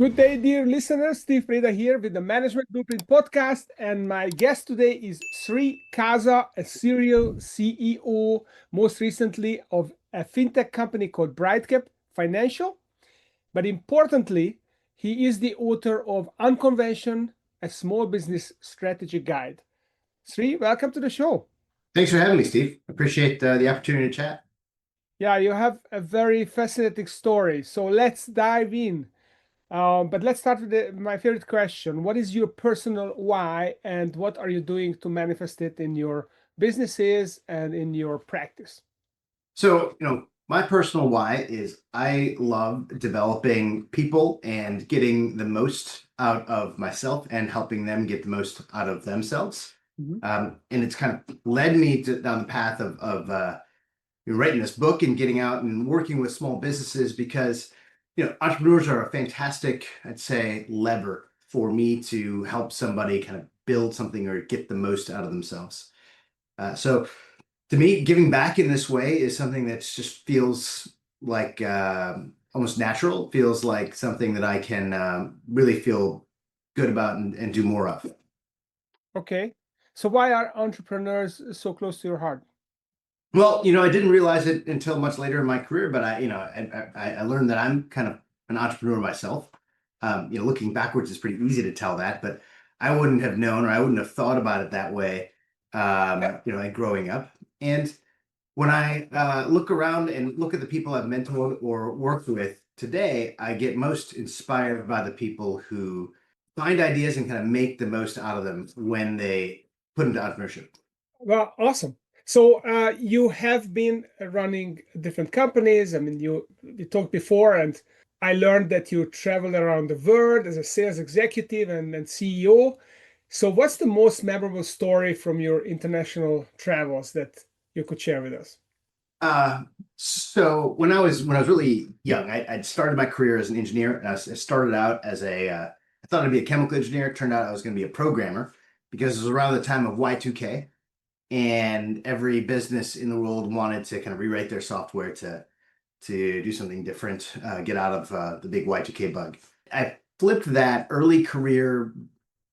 Good day, dear listeners. Steve Preda here with the Management Blueprint podcast. And my guest today is Sri Kaza, a serial CEO, most recently of a fintech company called BriteCap Financial. But importantly, he is the author of Unconventional, a small business strategy guide. Sri, welcome to the show. Thanks for having me, Steve. Appreciate the opportunity to chat. Yeah, you have a very fascinating story. So let's dive in. But let's start with my favorite question. What is your personal why, and what are you doing to manifest it in your businesses and in your practice? So, my personal why is I love developing people and getting the most out of myself and helping them get the most out of themselves. Mhm. And it's kind of led me down the path of writing this book and getting out and working with small businesses because, entrepreneurs are a fantastic, I'd say, lever for me to help somebody kind of build something or get the most out of themselves. So to me, giving back in this way is something that just feels like almost natural, feels like something that I can really feel good about and do more of. Okay. So why are entrepreneurs so close to your heart? Well, I didn't realize it until much later in my career, but I learned that I'm kind of an entrepreneur myself. Looking backwards is pretty easy to tell that, but I wouldn't have known or I wouldn't have thought about it that way, like growing up. And when I look around and look at the people I've mentored or worked with today, I get most inspired by the people who find ideas and kind of make the most out of them when they put into entrepreneurship. Well, awesome. So you have been running different companies. I mean, we talked before, and I learned that you travel around the world as a sales executive and CEO. So what's the most memorable story from your international travels that you could share with us? So when I was really young, I'd started my career as an engineer, and I started out as I thought I'd be a chemical engineer. Turned out I was going to be a programmer because it was around the time of Y2K, and every business in the world wanted to kind of rewrite their software to do something different, get out of the big Y2K bug. I flipped that early career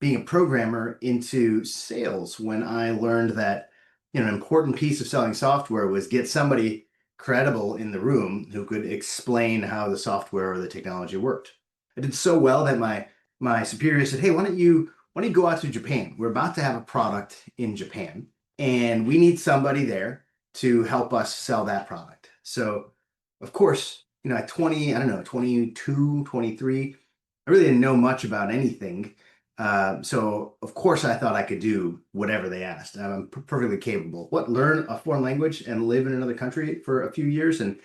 being a programmer into sales when I learned that an important piece of selling software was get somebody credible in the room who could explain how the software or the technology worked. I did so well that my superior said, "Hey, why don't you go out to Japan? We're about to have a product in Japan, and we need somebody there to help us sell that product." So, of course, at 20, I don't know, 22, 23, I really didn't know much about anything. So of course I thought I could do whatever they asked. I'm perfectly capable. Learn a foreign language and live in another country for a few years and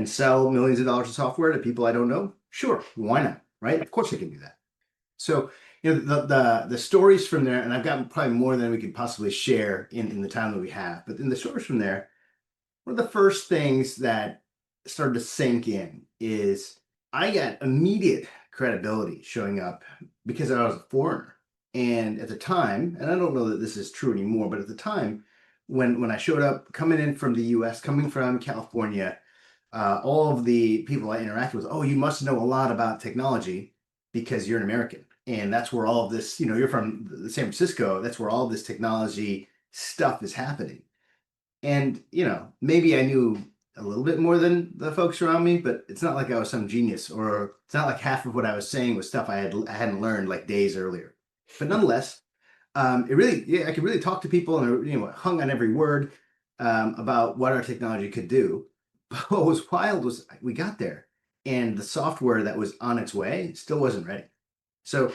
sell millions of dollars of software to people I don't know? Sure, why not? Right? Of course I can do that. So the stories from there, and I've got probably more than we could possibly share in the time that we have. But in the stories from there, one of the first things that started to sink in is I got immediate credibility showing up because I was a foreigner. And at the time, and I don't know that this is true anymore, but at the time, when I showed up coming in from the US, coming from California, all of the people I interacted with, oh, you must know a lot about technology because you're an American. And that's where all of this, you're from San Francisco, that's where all this technology stuff is happening. And, maybe I knew a little bit more than the folks around me, but it's not like I was some genius, or it's not like half of what I was saying was stuff I hadn't learned like days earlier. But nonetheless, yeah, I could really talk to people, and hung on every word about what our technology could do. But what was wild was we got there, and the software that was on its way still wasn't ready. So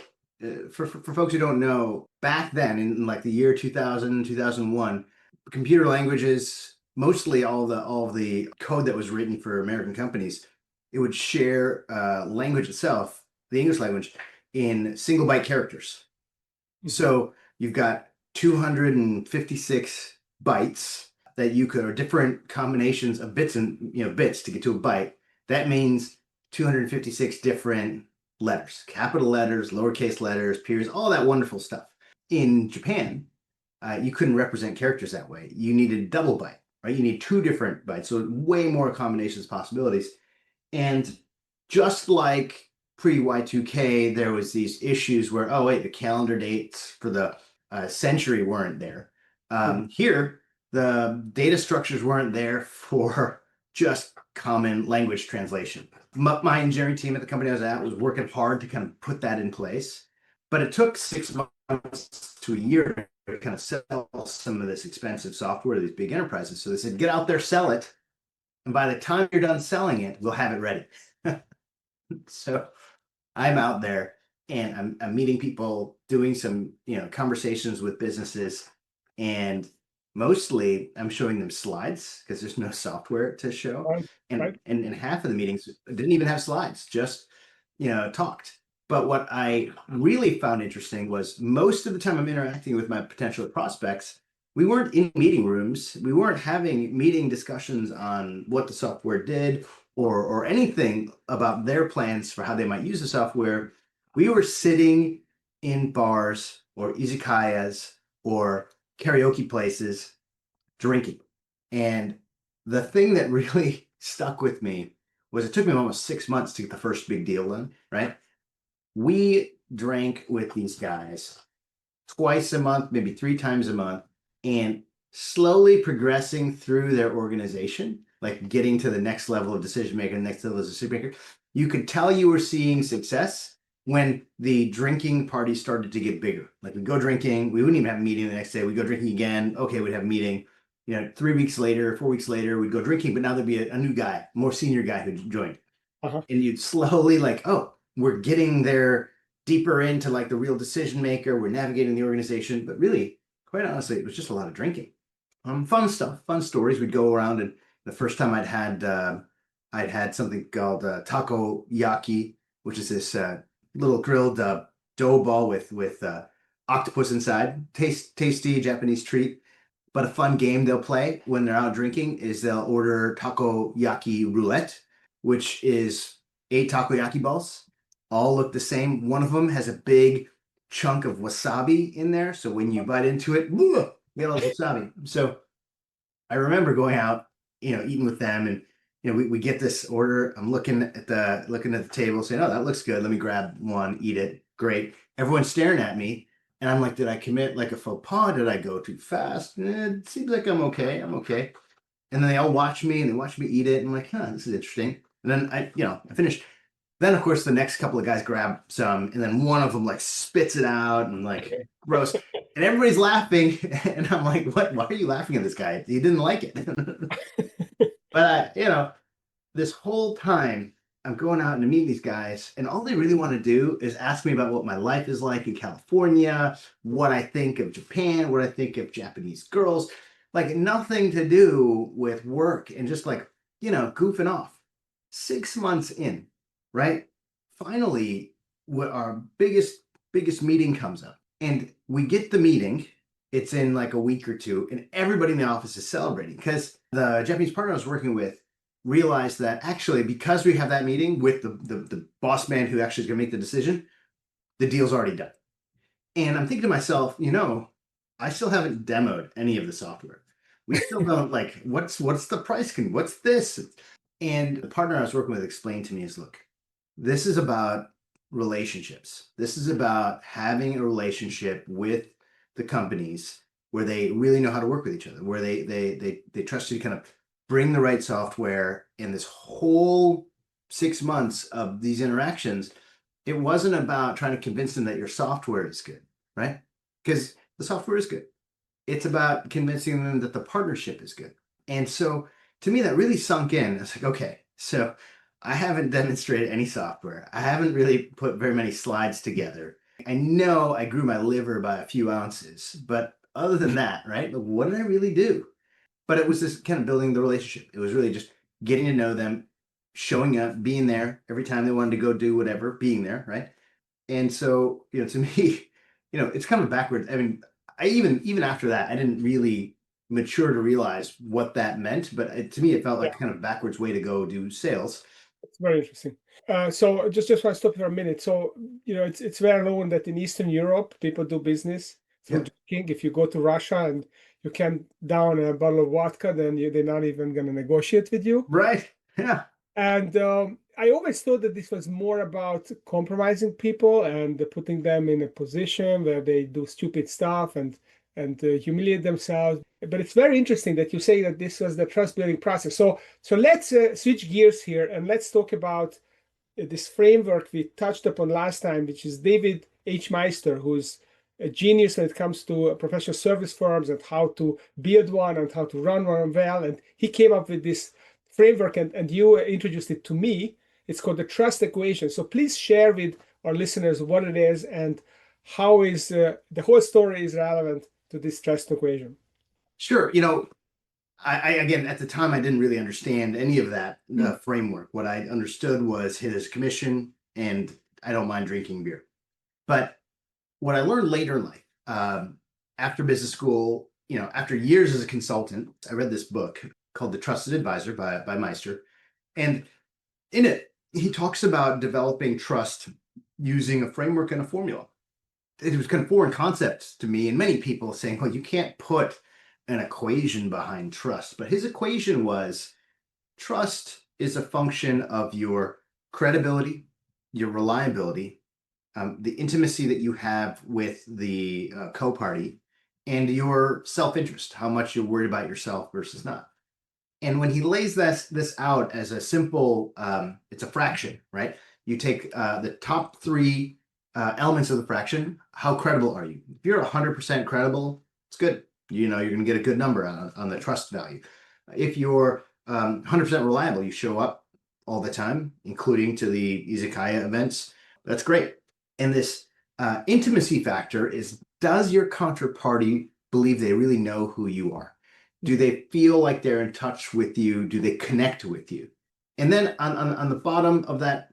for folks who don't know, back then in like the year 2000, 2001, computer languages, mostly all of the code that was written for American companies, it would share language itself, the English language, in single byte characters. So you've got 256 bytes that you could, or different combinations of bits and bits to get to a byte. That means 256 different letters, capital letters, lowercase letters, periods, all that wonderful stuff. In Japan, you couldn't represent characters that way. You needed double byte, right? You need two different bytes, so way more combinations, possibilities. And just like pre-Y2K, there was these issues where, oh wait, the calendar dates for the century weren't there. Here, the data structures weren't there for just common language translation. My engineering team at the company I was at was working hard to kind of put that in place, but it took 6 months to a year to kind of sell some of this expensive software to these big enterprises. So they said, get out there, sell it, and by the time you're done selling it, we'll have it ready. So I'm out there and I'm meeting people, doing some, conversations with businesses, and mostly I'm showing them slides because there's no software to show. Right. And, Right. and half of the meetings didn't even have slides, just, talked. But what I really found interesting was most of the time I'm interacting with my potential prospects, we weren't in meeting rooms. We weren't having meeting discussions on what the software did or anything about their plans for how they might use the software. We were sitting in bars or izakayas or karaoke places drinking. And the thing that really stuck with me was it took me almost 6 months to get the first big deal done, right? We drank with these guys twice a month, maybe 3 times a month, and slowly progressing through their organization, like getting to the next level of decision maker, next level of decision maker. You could tell you were seeing success when the drinking party started to get bigger. Like we'd go drinking, we wouldn't even have a meeting the next day. We'd go drinking again. Okay, we'd have a meeting. 3 weeks later, 4 weeks later, we'd go drinking, but now there'd be a new guy, more senior guy who joined. And you'd slowly oh, we're getting there deeper into like the real decision maker. We're navigating the organization, but really, quite honestly, it was just a lot of drinking. Fun stuff, fun stories. We'd go around, and the first time I'd had something called takoyaki, which is this little grilled dough ball with octopus inside. Tasty Japanese treat. But a fun game they'll play when they're out drinking is they'll order takoyaki roulette, which is 8 takoyaki balls. All look the same. One of them has a big chunk of wasabi in there. So when you bite into it, you get all the wasabi. So I remember going out, eating with them, and we get this order. I'm looking at the table, saying, "Oh, that looks good. Let me grab one, eat it. Great." Everyone's staring at me, and I'm like, "Did I commit like a faux pas? Did I go too fast? It seems like I'm okay. I'm okay." And then they all watch me, and they watch me eat it. And I'm like, "Huh, this is interesting." And then I finished. Then of course the next couple of guys grab some, and then one of them like spits it out and like gross, and everybody's laughing, and I'm like, "What? Why are you laughing at this guy? He didn't like it." But this whole time I'm going out and meeting these guys, and all they really want to do is ask me about what my life is like in California, what I think of Japan, what I think of Japanese girls, like nothing to do with work, and just like goofing off. 6 months in, right? Finally, what our biggest meeting comes up, and we get the meeting. It's in like a week or two, and everybody in the office is celebrating because the Japanese partner I was working with realized that actually, because we have that meeting with the boss man who actually is going to make the decision, the deal's already done. And I'm thinking to myself, I still haven't demoed any of the software. We still don't like what's the price? What's this? And the partner I was working with explained to me is, look, this is about relationships. This is about having a relationship with the companies where they really know how to work with each other, where they trust you to kind of bring the right software. In this whole 6 months of these interactions, it wasn't about trying to convince them that your software is good, right? Because the software is good. It's about convincing them that the partnership is good. And so to me, that really sunk in. I was like, okay, so I haven't demonstrated any software. I haven't really put very many slides together. I know I grew my liver by a few ounces, but other than that, right? What did I really do? But it was this kind of building the relationship. It was really just getting to know them, showing up, being there every time they wanted to go do whatever, being there, right? And so, to me, it's kind of backwards. I mean, I even after that, I didn't really mature to realize what that meant, but to me, it felt like kind of backwards way to go do sales. It's very interesting. So just want to stop for a minute. So it's well known that in Eastern Europe people do business through Yeah. drinking. If you go to Russia and you can't down a bottle of vodka, then they're not even going to negotiate with you. Right. Yeah. And I always thought that this was more about compromising people and putting them in a position where they do stupid stuff and humiliate themselves. But it's very interesting that you say that this was the trust building process. So let's switch gears here and let's talk about this framework we touched upon last time, which is David H. Maister, who's a genius when it comes to professional service firms and how to build one and how to run one well. And he came up with this framework and you introduced it to me. It's called the trust equation. So please share with our listeners what it is and how is the whole story is relevant to this trust equation. Sure. I again, at the time, I didn't really understand any of that framework. What I understood was hit his commission, and I don't mind drinking beer. But what I learned later in life, after business school, after years as a consultant, I read this book called The Trusted Advisor by Maister. And in it, he talks about developing trust using a framework and a formula. It was kind of foreign concept to me and many people, saying, well, you can't put an equation behind trust. But his equation was trust is a function of your credibility, your reliability, the intimacy that you have with the co-party, and your self-interest, how much you're worried about yourself versus not. And when he lays this out as a simple, it's a fraction, right? You take the top three elements of the fraction. How credible are you? If you're 100% credible, it's good. You're going to get a good number on the trust value. If you're 100% reliable, you show up all the time, including to the izakaya events, that's great. And this intimacy factor is, does your counterparty believe they really know who you are? Do they feel like they're in touch with you? Do they connect with you? And then on the bottom of that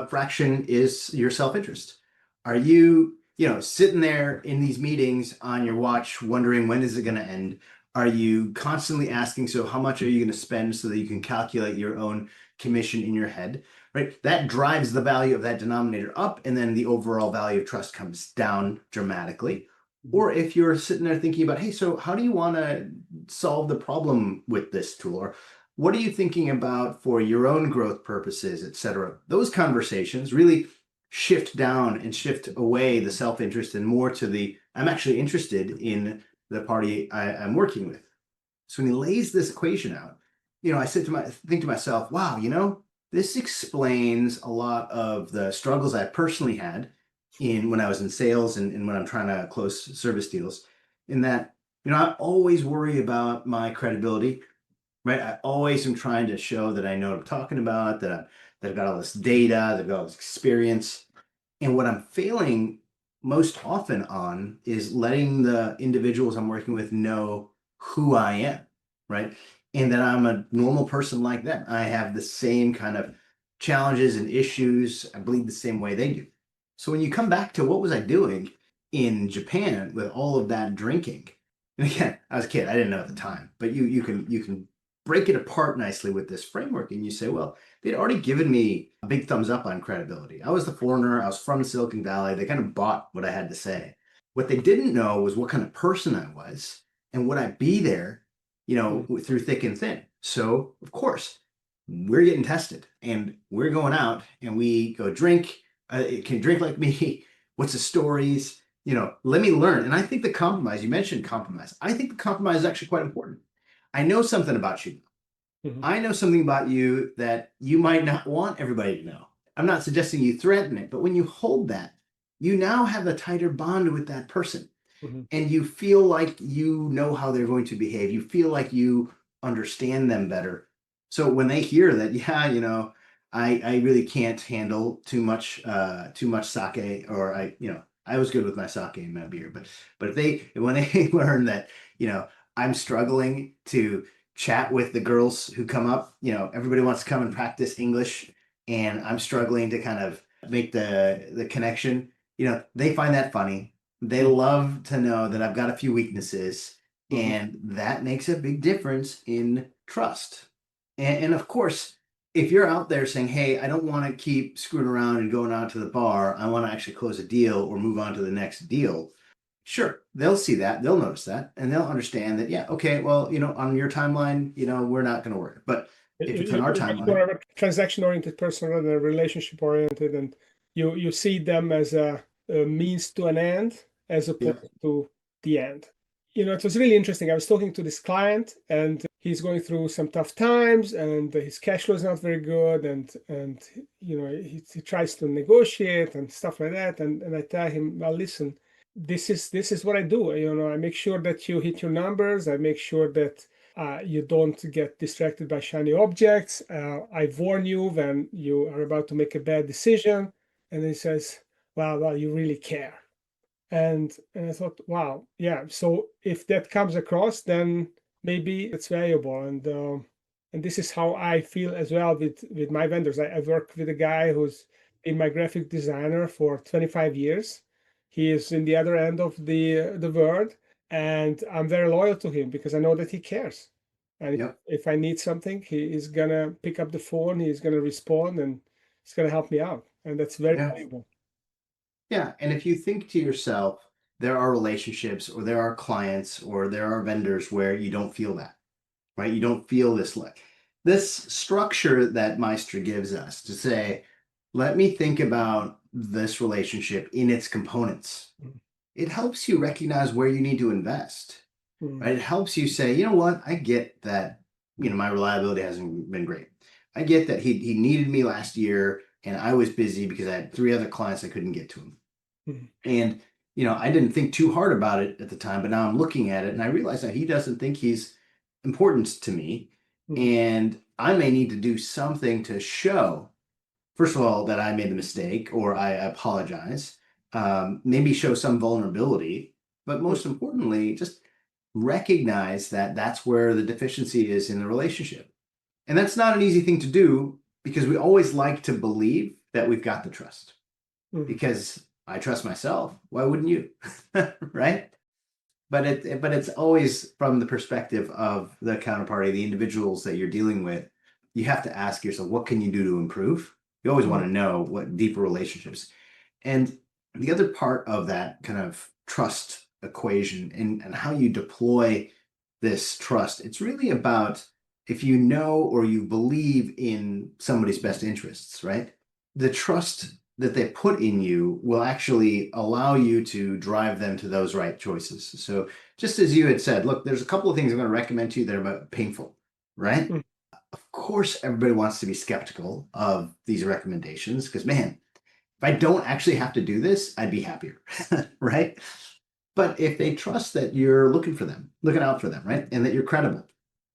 fraction is your self-interest. Are you, sitting there in these meetings on your watch, wondering when is it going to end? Are you constantly asking, so how much are you going to spend, so that you can calculate your own commission in your head, right? That drives the value of that denominator up, and then the overall value of trust comes down dramatically. Or if you're sitting there thinking about, hey, so how do you want to solve the problem with this tool? Or what are you thinking about for your own growth purposes, et cetera? Those conversations really shift down and shift away the self-interest and more to the, I'm actually interested in the party I'm working with. So when he lays this equation out, I think to myself, wow, this explains a lot of the struggles I personally had when I was in sales and when I'm trying to close service deals, in that, I always worry about my credibility, right? I always am trying to show that I know what I'm talking about, that I've got all this data, that I've got all this experience. And what I'm failing most often on is letting the individuals I'm working with know who I am, right? And that I'm a normal person like them. I have the same kind of challenges and issues. I bleed the same way they do. So when you come back to what was I doing in Japan with all of that drinking, and again, I was a kid, I didn't know at the time, but you can break it apart nicely with this framework, and you say, well, they'd already given me a big thumbs up on credibility. I was the foreigner, I was from Silicon Valley, they kind of bought what I had to say. What they didn't know was what kind of person I was, and would I be there, through thick and thin. So of course, we're getting tested, and we're going out and we go drink. Can you drink like me? What's the stories? Let me learn. And I think the compromise, you mentioned compromise. I think the compromise is actually quite important. I know something about you. Mhm. I know something about you that you might not want everybody to know. I'm not suggesting you threaten it, but when you hold that, you now have a tighter bond with that person. Mhm. And you feel like you know how they're going to behave. You feel like you understand them better. So when they hear that, yeah, I really can't handle too much sake, or I was good with my sake and my beer, but when they learn that, I'm struggling to chat with the girls who come up, everybody wants to come and practice English, and I'm struggling to kind of make the connection, they find that funny. They love to know that I've got a few weaknesses, Mhm. and that makes a big difference in trust. And of course, if you're out there saying, hey, I don't want to keep screwing around and going out to the bar, I want to actually close a deal or move on to the next deal. Sure, they'll see that, they'll notice that, and they'll understand that, yeah, okay, well, on your timeline, we're not going to work. But if it's on our You're much more timeline, of a transaction-oriented person rather than relationship-oriented, and you see them as a means to an end as yeah, opposed to the end. It was really interesting. I was talking to this client, and he's going through some tough times, and his cash flow is not very good, and he tries to negotiate and stuff like that. And I tell him, well, listen, this is what I do. I make sure that you hit your numbers. I make sure that you don't get distracted by shiny objects. I warn you when you are about to make a bad decision. And he says, well, you really care. And I thought, wow, yeah. So if that comes across, then maybe it's valuable. And this is how I feel as well with my vendors. I work with a guy who's been my graphic designer for 25 years. He is in the other end of the world, and I'm very loyal to him because I know that he cares. And yep, if I need something, he is gonna pick up the phone, he's gonna respond, and he's gonna help me out. And that's very yeah, valuable. yeah. And if you think to yourself, there are relationships or there are clients or there are vendors where you don't feel that, right? You don't feel this structure that Meister gives us to say, let me think about this relationship in its components. Mm, It helps you recognize where you need to invest, mm, right? It helps you say, you know what, I get that, my reliability hasn't been great. I get that he needed me last year and I was busy because I had 3 other clients I couldn't get to him. mm, And, I didn't think too hard about it at the time, but now I'm looking at it and I realize that he doesn't think he's important to me. mm, And I may need to do something to show, first of all, that I made the mistake or I apologize, maybe show some vulnerability, but mm, most importantly, just recognize that that's where the deficiency is in the relationship. And that's not an easy thing to do because we always like to believe that we've got the trust mm. because I trust myself. Why wouldn't you? Right? But it's always from the perspective of the counterparty, the individuals that you're dealing with. You have to ask yourself, what can you do to improve? You always want Mm, to know what deeper relationships. And the other part of that kind of trust equation and how you deploy this trust, it's really about if you know or you believe in somebody's best interests, right? The trust that they put in you will actually allow you to drive them to those right choices. So just as you had said, look, there's a couple of things I'm going to recommend to you that are painful, right? mm, Of course, everybody wants to be skeptical of these recommendations because, man, if I don't actually have to do this, I'd be happier, right? But if they trust that you're looking out for them, right? And that you're credible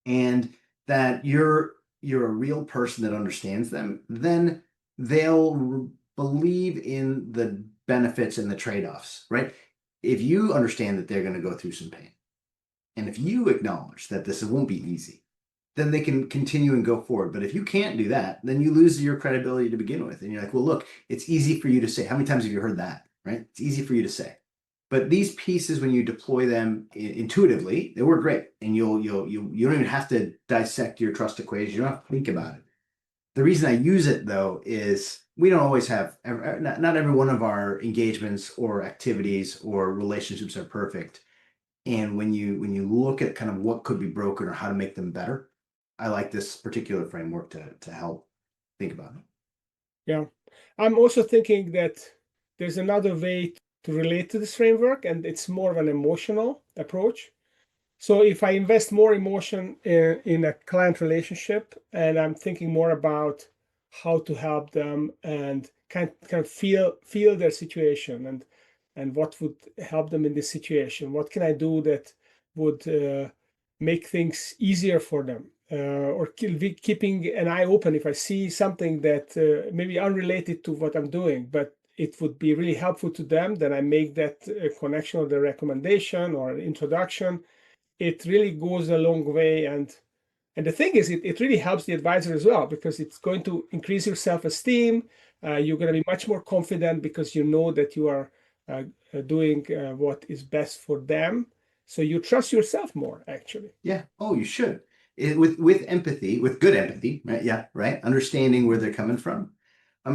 and that you're a real person that understands them, then they'll believe in the benefits and the trade-offs, right? If you understand that they're going to go through some pain, and if you acknowledge that this won't be easy, then they can continue and go forward. But if you can't do that, then you lose your credibility to begin with. And you're like, well, look, it's easy for you to say. How many times have you heard that, right? It's easy for you to say. But these pieces, when you deploy them intuitively, they work great. And you don't even have to dissect your trust equation. You don't have to think about it. The reason I use it though is we don't always have not every one of our engagements or activities or relationships are perfect. And when you look at kind of what could be broken or how to make them better, I like this particular framework to help think about it. yeah. I'm also thinking that there's another way to relate to this framework, and it's more of an emotional approach. So if I invest more emotion in a client relationship, and I'm thinking more about how to help them and kind of feel their situation, and what would help them in this situation, what can I do that would make things easier for them, or keeping an eye open if I see something that maybe unrelated to what I'm doing, but it would be really helpful to them, then I make that connection or the recommendation or an introduction. It really goes a long way. And the thing is, it really helps the advisor as well because it's going to increase your self-esteem. You're going to be much more confident because you know that you are doing what is best for them. So you trust yourself more, actually. Yeah. Oh, you should. With empathy, with good empathy, right? Yeah, right. Understanding where they're coming from.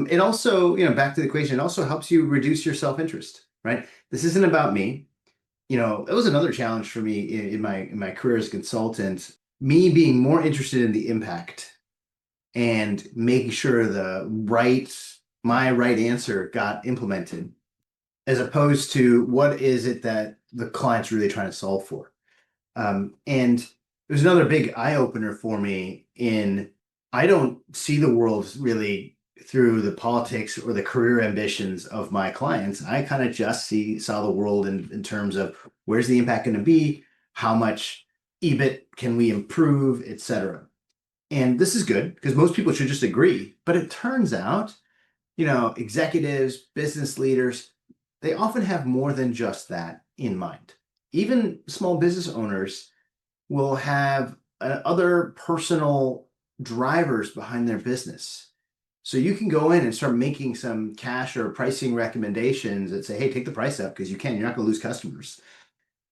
It also, back to the equation, it also helps you reduce your self-interest, right? This isn't about me. It was another challenge for me in my career as a consultant, me being more interested in the impact and making sure my right answer got implemented, as opposed to what is it that the client's really trying to solve for. And there's another big eye opener for me in I don't see the world really through the politics or the career ambitions of my clients. I kind of just saw the world in terms of where's the impact going to be, how much EBIT can we improve, etc. And this is good because most people should just agree. But it turns out, executives, business leaders, they often have more than just that in mind. Even small business owners will have other personal drivers behind their business. So you can go in and start making some cash or pricing recommendations that say, hey, take the price up because you're not going to lose customers.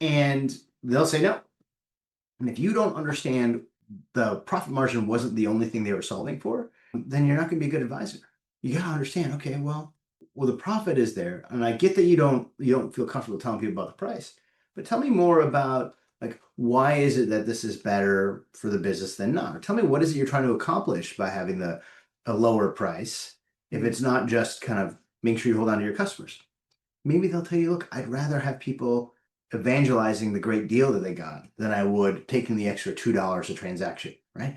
And they'll say no. And if you don't understand the profit margin wasn't the only thing they were solving for, then you're not going to be a good advisor. You got to understand, okay, well, the profit is there. And I get that you don't feel comfortable telling people about the price, but tell me more about like, why is it that this is better for the business than not? Or tell me, what is it you're trying to accomplish by having a lower price if it's not just kind of make sure you hold on to your customers? Maybe they'll tell you, look, I'd rather have people evangelizing the great deal that they got than I would taking the extra $2 a transaction, right?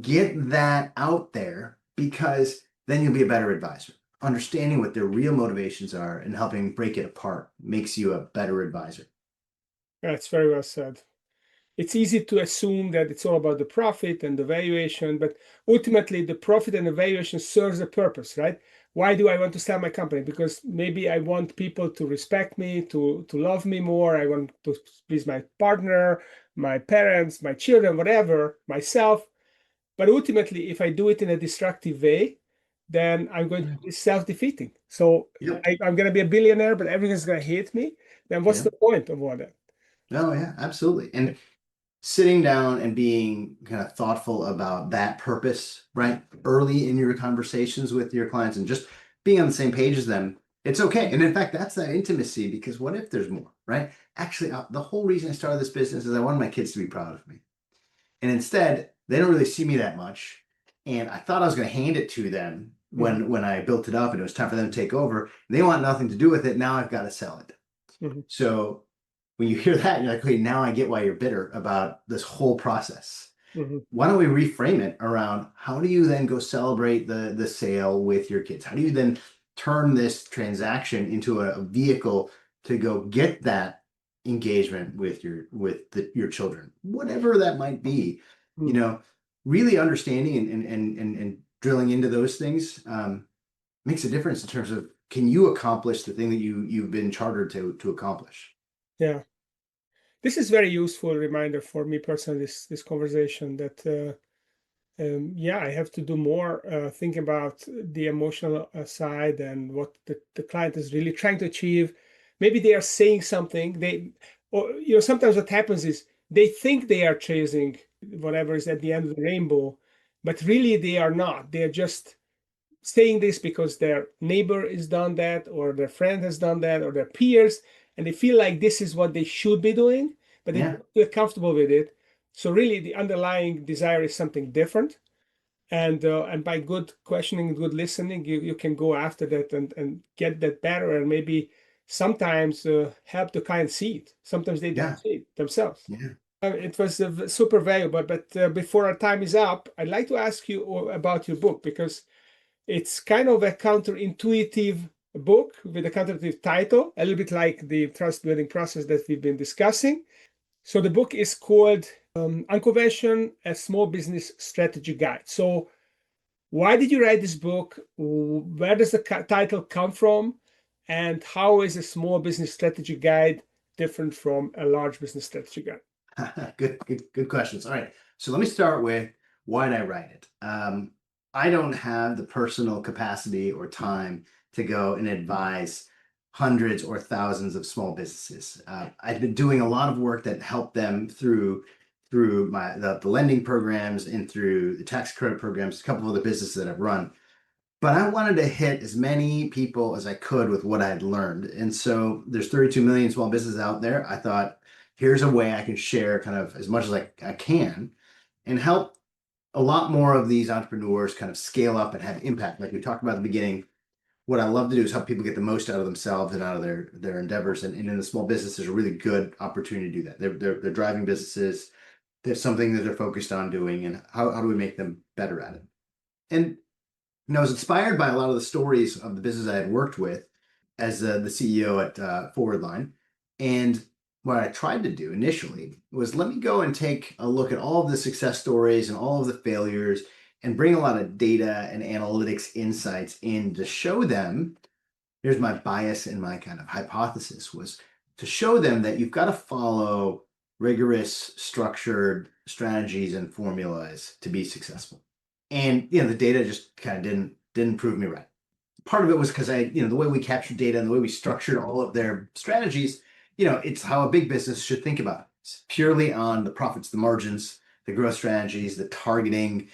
Get that out there because then you'll be a better advisor. Understanding what their real motivations are and helping break it apart makes you a better advisor. That's very well said. It's easy to assume that it's all about the profit and the valuation, but ultimately the profit and the valuation serves a purpose, right? Why do I want to sell my company? Because maybe I want people to respect me, to love me more. I want to please my partner, my parents, my children, whatever, myself. But ultimately, if I do it in a destructive way, then I'm going to be self-defeating. So Yep. I'm going to be a billionaire, but everything's going to hate me. Then what's Yeah. the point of all that? Oh, yeah, absolutely. And sitting down and being kind of thoughtful about that purpose, right? Early in your conversations with your clients and just being on the same page as them, it's okay. And in fact, that's that intimacy because what if there's more, right? Actually, the whole reason I started this business is I wanted my kids to be proud of me. And instead, they don't really see me that much. And I thought I was going to hand it to them when I built it up and it was time for them to take over. They want nothing to do with it. Now I've got to sell it. Mhm. So when you hear that, you're like, okay, now I get why you're bitter about this whole process. Mhm. Why don't we reframe it around how do you then go celebrate the sale with your kids? How do you then turn this transaction into a vehicle to go get that engagement with your children, whatever that might be? You Mhm. know, really understanding and drilling into those things makes a difference in terms of can you accomplish the thing that you've been chartered to accomplish? Yeah. This is very useful reminder for me personally, this conversation that yeah, I have to do more think about the emotional side and what the client is really trying to achieve. Maybe they are saying something, or sometimes what happens is they think they are chasing whatever is at the end of the rainbow, but really they are not. They are just saying this because their neighbor has done that, or their friend has done that, or their peers, and they feel like this is what they should be doing, but they Yeah, don't feel comfortable with it. So really, the underlying desire is something different, and by good questioning, good listening, you can go after that and get that better, and maybe sometimes help the client see it. Sometimes they don't yeah, see it themselves. yeah. It was super valuable. But before our time is up, I'd like to ask you about your book because it's kind of a counterintuitive book with a counterintuitive title, a little bit like the trust building process that we've been discussing. So the book is called Unconventional, a Small Business Strategy Guide. So why did you write this book? Where does the title come from? And how is a small business strategy guide different from a large business strategy guide? Good questions. All right. So let me start with why did I write it? I don't have the personal capacity or time to go and advise hundreds or thousands of small businesses. I've been doing a lot of work that helped them through the lending programs and through the tax credit programs, a couple of other businesses that I've run. But I wanted to hit as many people as I could with what I had learned. And so there's 32 million small businesses out there. I thought, here's a way I can share kind of as much as I can and help a lot more of these entrepreneurs kind of scale up and have impact. Like we talked about at the beginning, what I love to do is help people get the most out of themselves and out of their endeavors. And in the small business, there's a really good opportunity to do that. They're driving businesses. There's something that they're focused on doing, and how do we make them better at it? And I was inspired by a lot of the stories of the business I had worked with as the CEO at Forwardline. And what I tried to do initially was let me go and take a look at all of the success stories and all of the failures and bring a lot of data and analytics insights in to show them. Here's my bias and my kind of hypothesis was to show them that you've got to follow rigorous, structured strategies and formulas to be successful. And the data just kind of didn't prove me right. Part of it was because the way we captured data and the way we structured all of their strategies, it's how a big business should think about it. It's purely on the profits, the margins, the growth strategies, the targeting.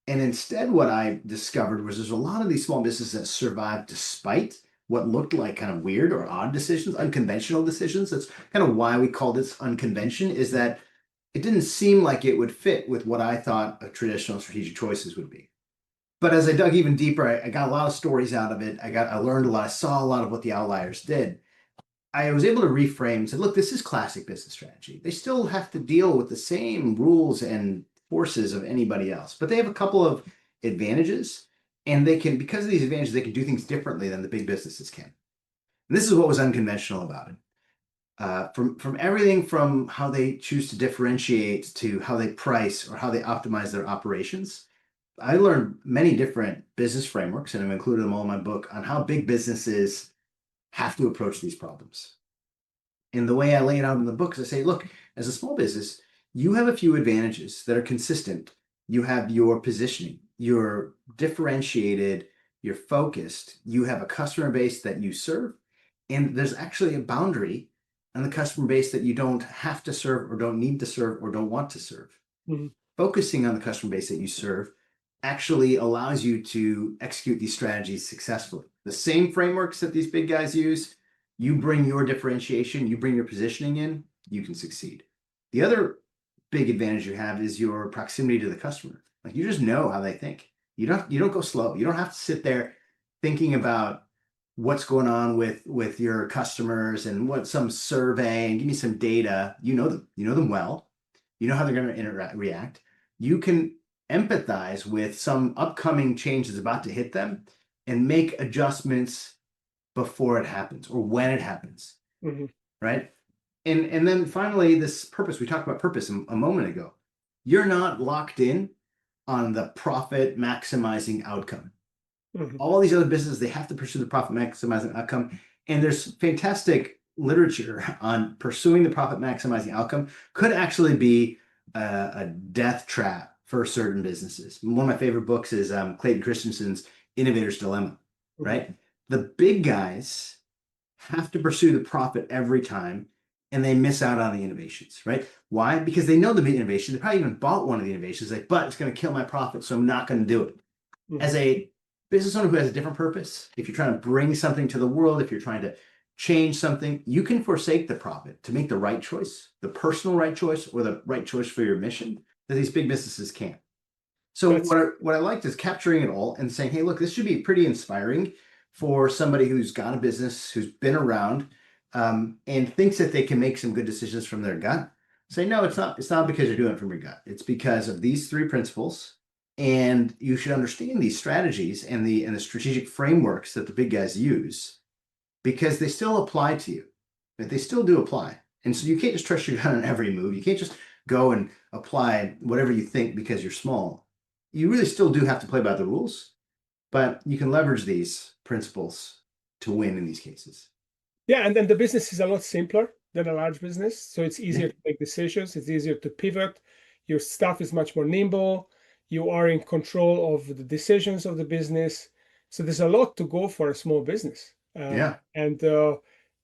And instead, what I discovered was there's a lot of these small businesses that survived despite what looked like kind of weird or odd decisions, unconventional decisions. That's kind of why we call this unconvention, is that it didn't seem like it would fit with what I thought a traditional strategic choices would be. But as I dug even deeper, I got a lot of stories out of it. I learned a lot. I saw a lot of what the outliers did. I was able to reframe and say, look, this is classic business strategy. They still have to deal with the same rules and forces of anybody else, but they have a couple of advantages, and they can, because of these advantages, they can do things differently than the big businesses can. And this is what was unconventional about it. From everything from how they choose to differentiate to how they price or how they optimize their operations. I learned many different business frameworks, and I've included them all in my book, on how big businesses have to approach these problems. And the way I lay it out in the book is I say, look, as a small business, you have a few advantages that are consistent. You have your positioning, you're differentiated, you're focused, you have a customer base that you serve, and there's actually a boundary on the customer base that you don't have to serve or don't need to serve or don't want to serve. Mm-hmm. Focusing on the customer base that you serve actually allows you to execute these strategies successfully. The same frameworks that these big guys use, you bring your differentiation, you bring your positioning in, you can succeed. The other big advantage you have is your proximity to the customer. Like, you just know how they think. You don't go slow. You don't have to sit there thinking about what's going on with your customers and what some survey and give me some data. You know them well. You know how they're going to react. You can empathize with some upcoming change that's about to hit them and make adjustments before it happens or when it happens. Mm-hmm. Right? And then finally, this purpose, we talked about purpose a moment ago. You're not locked in on the profit maximizing outcome. Mm-hmm. All these other businesses, they have to pursue the profit maximizing outcome. And there's fantastic literature on pursuing the profit maximizing outcome could actually be a death trap for certain businesses. One of my favorite books is Clayton Christensen's Innovator's Dilemma, right? Mm-hmm. The big guys have to pursue the profit every time, and they miss out on the innovations, right? Why? Because they know the innovation. They probably even bought one of the innovations, like, but it's going to kill my profit, so I'm not going to do it. Mm-hmm. As a business owner who has a different purpose, if you're trying to bring something to the world, if you're trying to change something, you can forsake the profit to make the right choice, the personal right choice, or the right choice for your mission that these big businesses can't. So what I liked is capturing it all and saying, hey, look, this should be pretty inspiring for somebody who's got a business, who's been around, and thinks that they can make some good decisions from their gut. Say, no, it's not. It's not because you're doing it from your gut. It's because of these three principles, and you should understand these strategies and the strategic frameworks that the big guys use, because they still apply to you. They still do apply, and so you can't just trust your gut on every move. You can't just go and apply whatever you think because you're small. You really still do have to play by the rules, but you can leverage these principles to win in these cases. Yeah, and then the business is a lot simpler than a large business. So it's easier to make decisions. It's easier to pivot. Your staff is much more nimble. You are in control of the decisions of the business. So there's a lot to go for a small business. And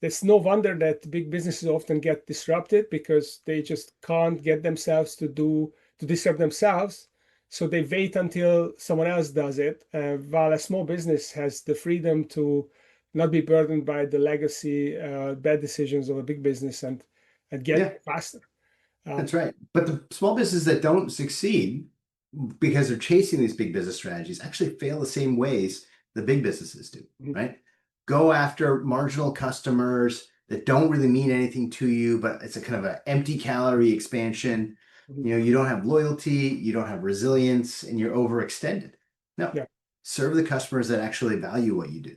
it's no wonder that big businesses often get disrupted because they just can't get themselves to disrupt themselves. So they wait until someone else does it, while a small business has the freedom to not be burdened by the legacy bad decisions of a big business and get faster. That's right. But the small businesses that don't succeed, because they're chasing these big business strategies, actually fail the same ways the big businesses do, right? Go after marginal customers that don't really mean anything to you, but it's a kind of an empty calorie expansion. You don't have loyalty, you don't have resilience, and you're overextended. No, Yeah. serve the customers that actually value what you do.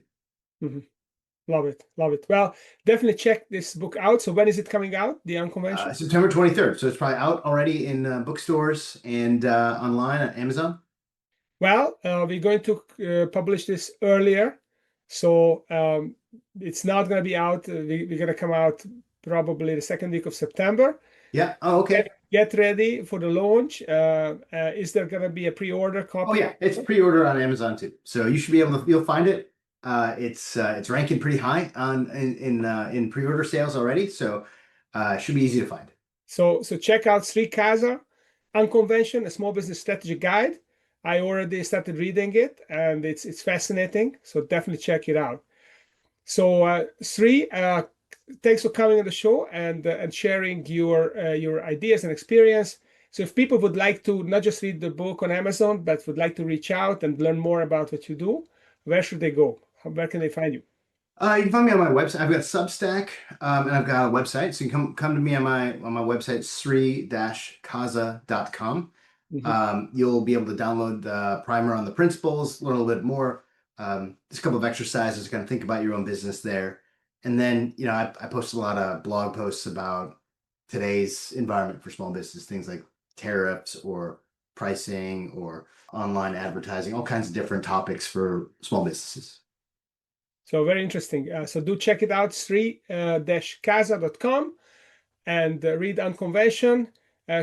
Love it. Love it. Well, definitely check this book out. So when is it coming out? The Unconventional? September 23rd. So it's probably out already in bookstores and online on Amazon. Well, we're going to publish this earlier. So it's not going to be out. We're going to come out probably the second week of September. Yeah. Oh, okay. Get ready for the launch. Is there going to be a pre-order copy? Oh, yeah. It's pre-order on Amazon too. So you should be able to, you'll find it. It's ranking pretty high on in pre-order sales already. So it should be easy to find. So check out Sri Kaza, Unconventional, a small business strategy guide. I already started reading it, and it's fascinating. So definitely check it out. So Sri, thanks for coming on the show and sharing your ideas and experience. So if people would like to not just read the book on Amazon, but would like to reach out and learn more about what you do, where should they go? Where can they find you? You can find me on my website. I've got Substack, and I've got a website. So you can come to me on my website, sri-kaza.com. You'll be able to download the primer on the principles, learn a little bit more. Just a couple of exercises, kind of think about your own business there. And then, I post a lot of blog posts about today's environment for small business, things like tariffs or pricing or online advertising, all kinds of different topics for small businesses. So very interesting. So do check it out, sri-kaza.com, and read Unconventional.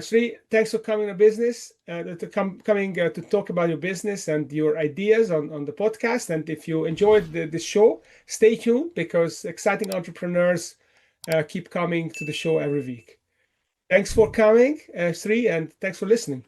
Sri, thanks for coming to business, coming to talk about your business and your ideas on the podcast. And if you enjoyed this show, stay tuned because exciting entrepreneurs keep coming to the show every week. Thanks for coming, Sri, and thanks for listening.